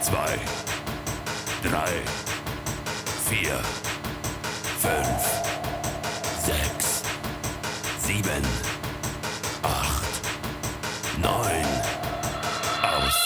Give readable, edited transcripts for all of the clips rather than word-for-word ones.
2, 3, 4, 5, 6, 7, 8, 9. Aus.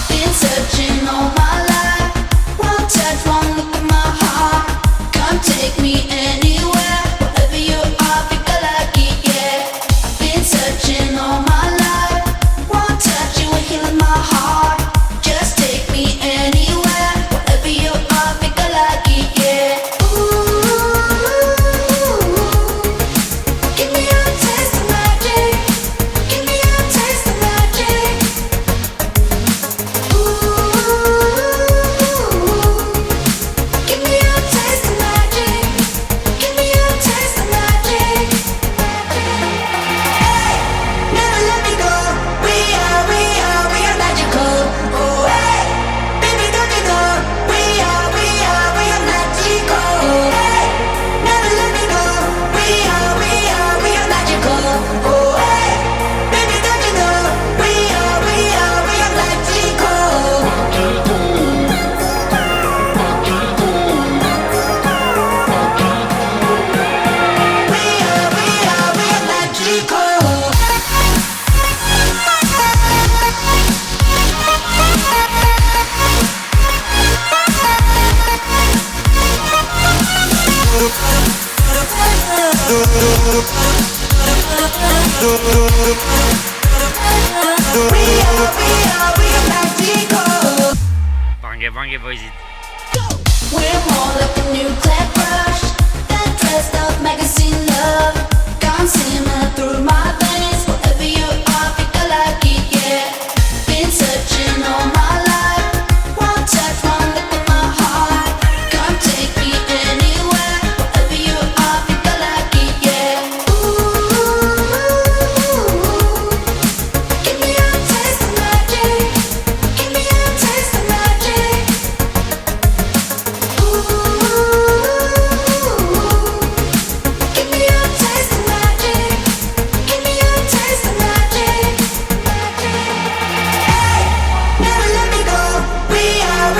Been searching all my life, one touch, one look at my heart. Come take me anywhere, wherever you are, pick a lucky, yeah. I've been searching all my life, one touch, you will heal my heart. Just take me anywhere, wherever you are, pick a lucky, yeah. Give me a taste of magic, give me a taste of magic. Give me a taste of magic. Give me a taste of magic. Never let me go. We are magical. Oh hey, baby don't you know? We are magical. Hey, never let me go. We are magical. Oh hey, baby don't you know? We are magical. We are magical. We are magical. Wange vozit. We're more like a nuclear crush, that dressed up magazine love. Can't see me through my veins. Wherever you are, pick a lucky, yeah. Been searching all my life, one touch, one look at my heart. Come take me anywhere, wherever you are, pick a lucky, yeah. Give me a taste of magic. Give me a taste of magic. Give me a taste of magic. Give me a taste of magic. Hey, never let me go. We are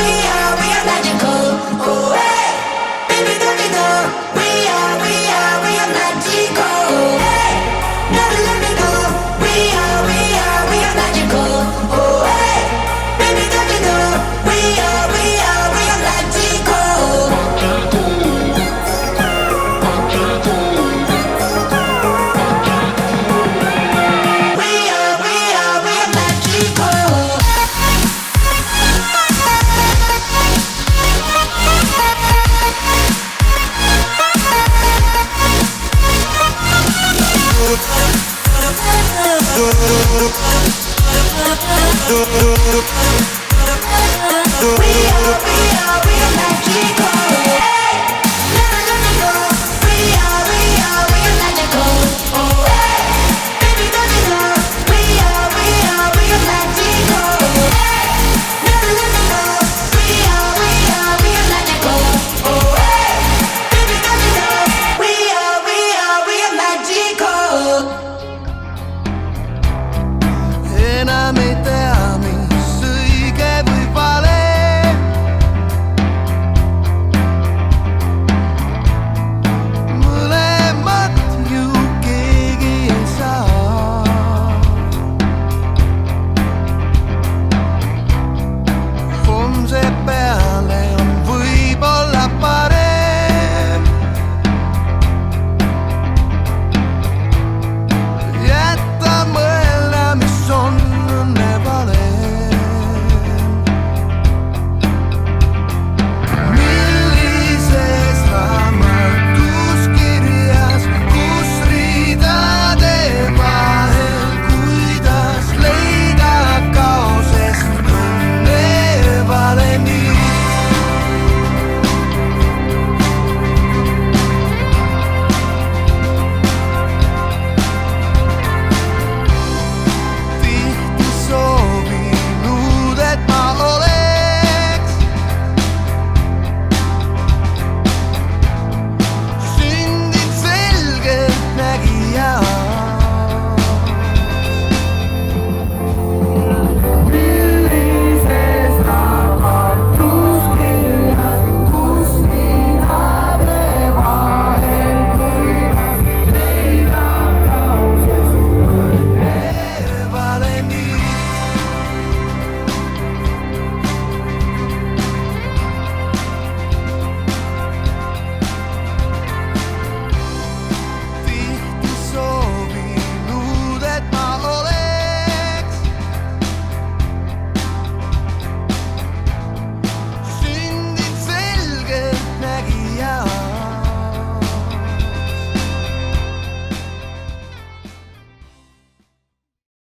magical. Oh hey, baby don't you know? We are magical. Hey, never let me go. We are magical. Oh hey, baby don't you know? We are magical. We are magical. We are